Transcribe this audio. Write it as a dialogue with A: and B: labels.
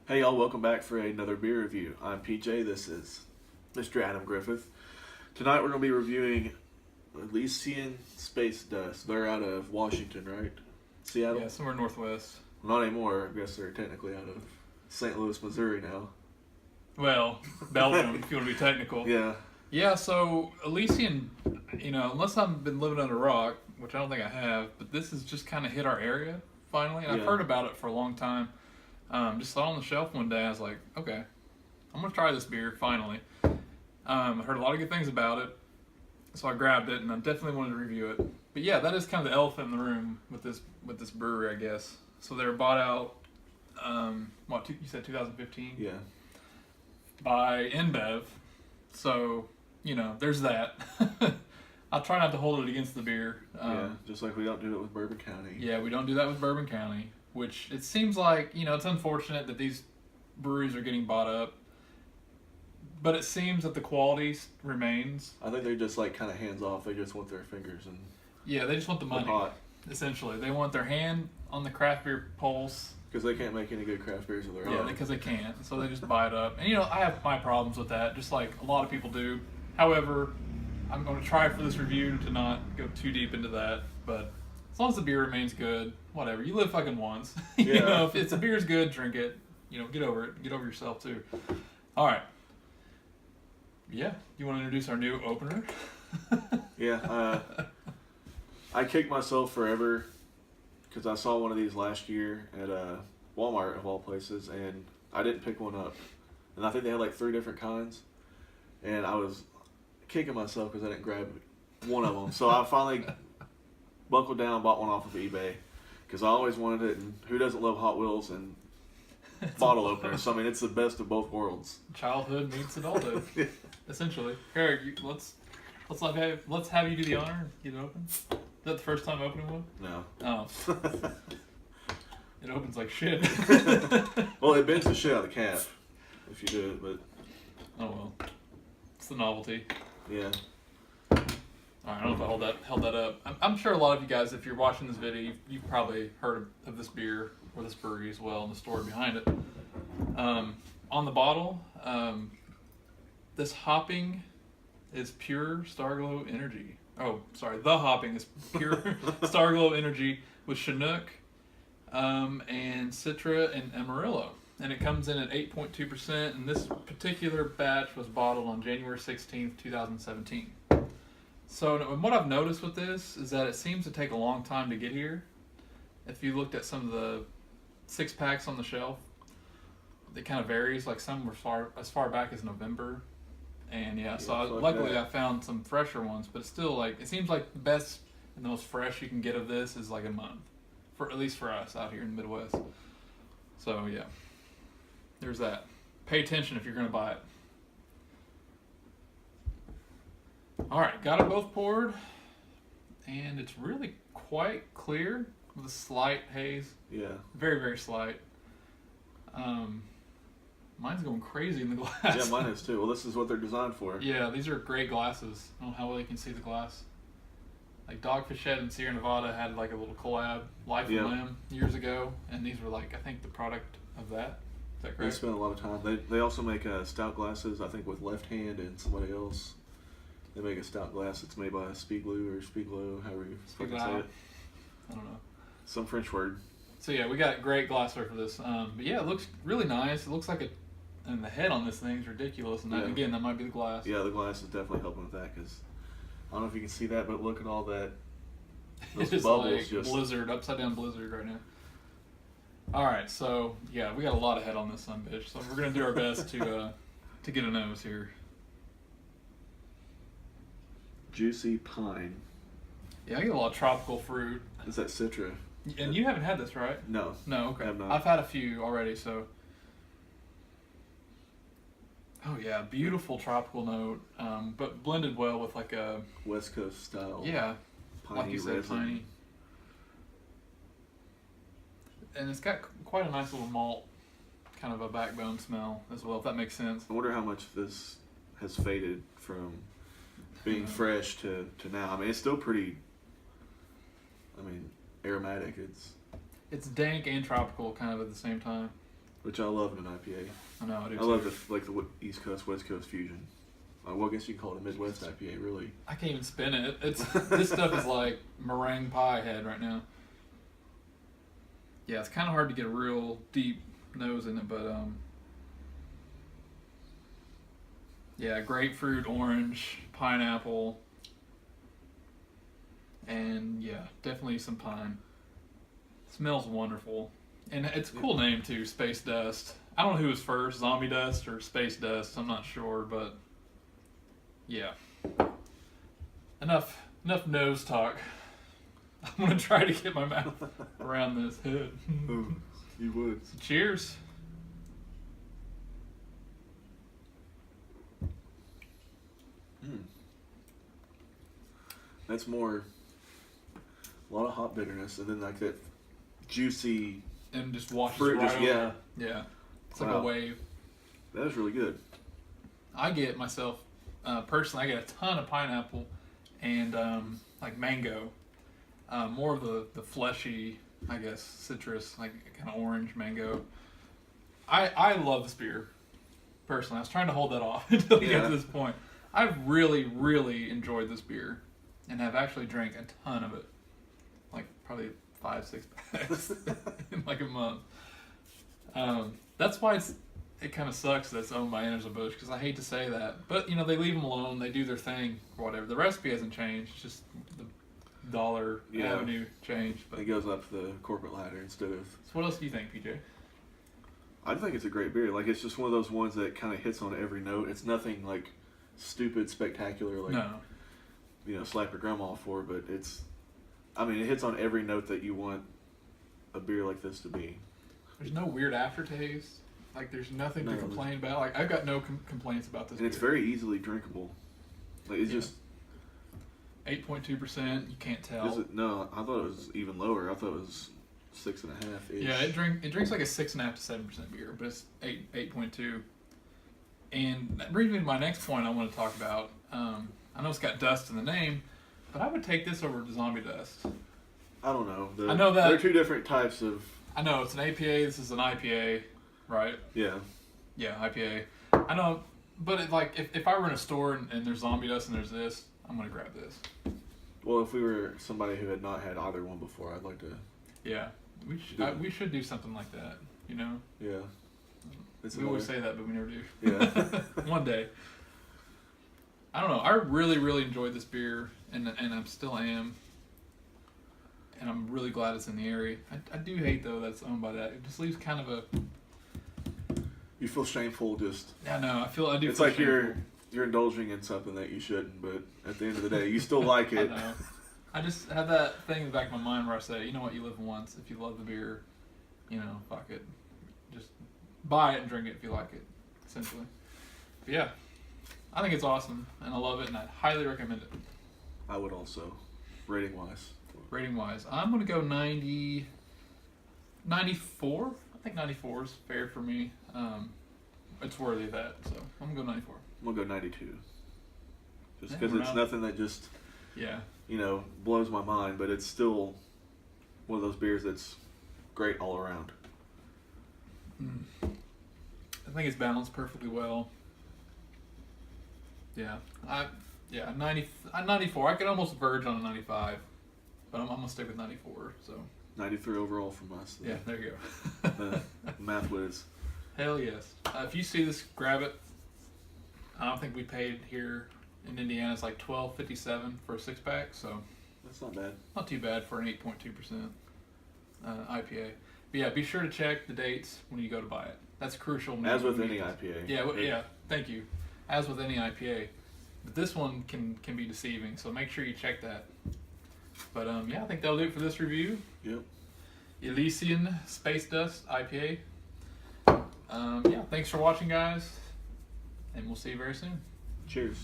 A: Hey y'all, welcome back for another beer review. I'm PJ, this is Mr. Adam Griffith. Tonight we're going to be reviewing Elysian Space Dust. They're out of Washington, right? Seattle?
B: Yeah, somewhere northwest.
A: Not anymore, I guess they're technically out of St. Louis, Missouri now.
B: Well, Belgium, if you want to be technical.
A: Yeah.
B: Yeah, so Elysian, unless I've been living under a rock, which I don't think I have, but this has just kind of hit our area finally. And I've heard about it for a long time. Just saw it on the shelf one day. I was like, okay, I'm going to try this beer finally. I heard a lot of good things about it, so I grabbed it, and I definitely wanted to review it. But yeah, that is kind of the elephant in the room with this brewery, I guess. So they were bought out, you said 2015?
A: Yeah.
B: By InBev. So, there's that. I'll try not to hold it against the beer.
A: Yeah, just like we don't do it with Bourbon County.
B: Yeah, we don't do that with Bourbon County, which it seems like, it's unfortunate that these breweries are getting bought up. But it seems that the quality remains.
A: I think they're just like kind of hands off. They just want their fingers and
B: yeah, they just want the money.
A: Hot.
B: Essentially, they want their hand on the craft beer pulse.
A: Because they can't make any good craft beers of their own.
B: Yeah, because they can't. So they just buy it up. And I have my problems with that, just like a lot of people do. However, I'm going to try for this review to not go too deep into that. But as long as the beer remains good, whatever. You live fucking once.
A: Yeah.
B: If the beer's good, drink it. Get over it. Get over yourself too. All right. Yeah. You want to introduce our new opener?
A: Yeah. I kicked myself forever because I saw one of these last year at Walmart of all places, and I didn't pick one up. And I think they had like 3 different kinds, and I was kicking myself because I didn't grab one of them. So I finally buckled down, bought one off of eBay because I always wanted it. And who doesn't love Hot Wheels and bottle openers? So I mean, it's the best of both worlds.
B: Childhood meets adulthood, essentially. Here, let's have you do the honor and get it open. Is that the first time opening one?
A: No.
B: Oh. It opens like shit.
A: Well, it bends the shit out of the cap if you do it, but
B: oh well. It's the novelty.
A: yeah.
B: Alright, I don't know if I held that up. I'm sure a lot of you guys, if you're watching this video, you've probably heard of this beer or this brewery as well and the story behind it. On the bottle, this hopping is pure starglow energy. Oh, sorry. The hopping is pure starglow energy with Chinook and Citra and Amarillo. And it comes in at 8.2%. And this particular batch was bottled on January 16th, 2017. So what I've noticed with this is that it seems to take a long time to get here. If you looked at some of the 6-packs on the shelf, it kind of varies. Like some were as far back as November. And yeah, so luckily I found some fresher ones, but it's still like, it seems like the best and the most fresh you can get of this is like a month, at least for us out here in the Midwest. So yeah, there's that. Pay attention if you're going to buy it. All right, got it both poured, and it's really quite clear with a slight haze.
A: Yeah.
B: Very, very slight. Mine's going crazy in the glass.
A: Yeah, mine is too. Well, this is what they're designed for.
B: Yeah, these are great glasses. I don't know how well you can see the glass. Like Dogfish Head in Sierra Nevada had like a little collab, Life and Limb, years ago, and these were like, I think, the product of that. Is that correct?
A: They spent a lot of time. They also make stout glasses, I think, with Left Hand and somebody else. They make a stout glass that's made by Spiglo, however you fucking say it.
B: I don't know.
A: Some French word.
B: So yeah, we got great glassware for this. But yeah, it looks really nice. It looks like and the head on this thing is ridiculous. And that, again, that might be the glass.
A: Yeah, the glass is definitely helping with that because I don't know if you can see that, but look at all that. Those
B: it's
A: bubbles
B: like
A: just
B: blizzard, upside down blizzard right now. All right, so yeah, we got a lot of head on this son bitch. So we're gonna do our best to get a nose here.
A: Juicy pine.
B: Yeah, I get a lot of tropical fruit.
A: Is that Citra?
B: And you haven't had this, right?
A: No.
B: No, okay.
A: I have not.
B: I've had a few already, so. Oh yeah, beautiful tropical note, but blended well with like a
A: West Coast style.
B: Yeah,
A: piney
B: like you said,
A: resin.
B: piney. And it's got quite a nice little malt, kind of a backbone smell as well, if that makes sense.
A: I wonder how much this has faded from being fresh to now. I mean, it's still pretty. I mean, aromatic.
B: It's dank and tropical kind of at the same time.
A: which I love in an IPA.
B: I know, I do.
A: I love the East Coast West Coast fusion. Well, I guess you can call it a Midwest IPA, really.
B: I can't even spin it. This stuff is like meringue pie head right now. Yeah, it's kind of hard to get a real deep nose in it, but yeah, grapefruit, orange, pineapple, and yeah, definitely some pine. Smells wonderful, and it's a cool name too, Space Dust. I don't know who was first, Zombie Dust or Space Dust. I'm not sure, but yeah. Enough nose talk. I'm gonna try to get my mouth around this.
A: Oh, you would.
B: So cheers.
A: That's more, a lot of hop bitterness, and then like that juicy
B: And just washes
A: fruit.
B: right
A: Just
B: over. Yeah. It's like
A: Wow.
B: a wave.
A: That is really good.
B: I get myself, personally, I get a ton of pineapple and like mango. More of the fleshy, I guess, citrus, like kind of orange mango. I love this beer, personally. I was trying to hold that off until we get to this point. I've really, really enjoyed this beer and have actually drank a ton of it. Like probably 5-6 packs in like a month. That's why it kind of sucks that it's owned by Anheuser-Busch, because I hate to say that. But, you know, they leave them alone. They do their thing or whatever. The recipe hasn't changed. It's just the dollar avenue changed. But
A: it goes up the corporate ladder instead of...
B: So what else do you think, PJ?
A: I think it's a great beer. Like, it's just one of those ones that kind of hits on every note. It's nothing, like, stupid, spectacular, like,
B: No.
A: you know, slap your grandma for, but it's... I mean, it hits on every note that you want a beer like this to be.
B: There's no weird aftertaste. Like, there's nothing to complain about. Like, I've got no complaints about this
A: And it's
B: beer.
A: very easily drinkable. Like, it's just...
B: 8.2%, you can't tell.
A: Is it? No, I thought it was even lower. I thought it was 6.5-ish.
B: Yeah, it drinks like a 6.5 to 7% beer, but it's 8.2. And that brings me to my next point I want to talk about. I know it's got dust in the name, but I would take this over to Zombie Dust.
A: I don't know.
B: I know that
A: they're two different types of...
B: I know it's an APA. This is an IPA, right?
A: Yeah.
B: Yeah, IPA. I know, but if I were in a store and there's Zombie Dust and there's this, I'm gonna grab this.
A: Well, if we were somebody who had not had either one before, I'd like to...
B: Yeah, we should do something like that, you know?
A: Yeah.
B: We always say that, but we never do.
A: Yeah.
B: One day. I don't know. I really, really enjoyed this beer, and I still am. And I'm really glad it's in the area. I do hate, though, that it's owned by that. It just leaves kind of a...
A: You feel shameful just...
B: Yeah, no, I do
A: It's
B: feel
A: like
B: shameful.
A: you're indulging in something that you shouldn't, but at the end of the day, you still like it.
B: I know. I just have that thing in the back of my mind where I say, you know what, you live once. If you love the beer, you know, fuck it. Just buy it and drink it if you like it, essentially. But yeah, I think it's awesome, and I love it, and I highly recommend it.
A: I would also, rating-wise.
B: Rating-wise, I'm going to go 94. I think 94 is fair for me. It's worthy of that, so I'm going to go 94.
A: I'm going to go 92. Just
B: Yeah,
A: because
B: we're
A: it's
B: not-
A: nothing that just,
B: Yeah.
A: you know, blows my mind, but it's still one of those beers that's great all around.
B: I think it's balanced perfectly well. Yeah. 94. I could almost verge on a 95, but I'm going to stick with 94, so.
A: 93 overall from us.
B: Yeah, there you go.
A: Math whiz.
B: Hell yes. If you see this, grab it. I don't think we paid here in Indiana. It's like $12.57 for a 6-pack, so
A: That's not bad.
B: not too bad for an 8.2% IPA. But yeah, be sure to check the dates when you go to buy it. That's crucial.
A: As with any IPA.
B: Yeah, thank you. As with any IPA. But this one can be deceiving, so make sure you check that. But yeah, I think that'll do it for this review.
A: Yep.
B: Elysian Space Dust IPA. Yeah, thanks for watching, guys, and we'll see you very soon.
A: Cheers.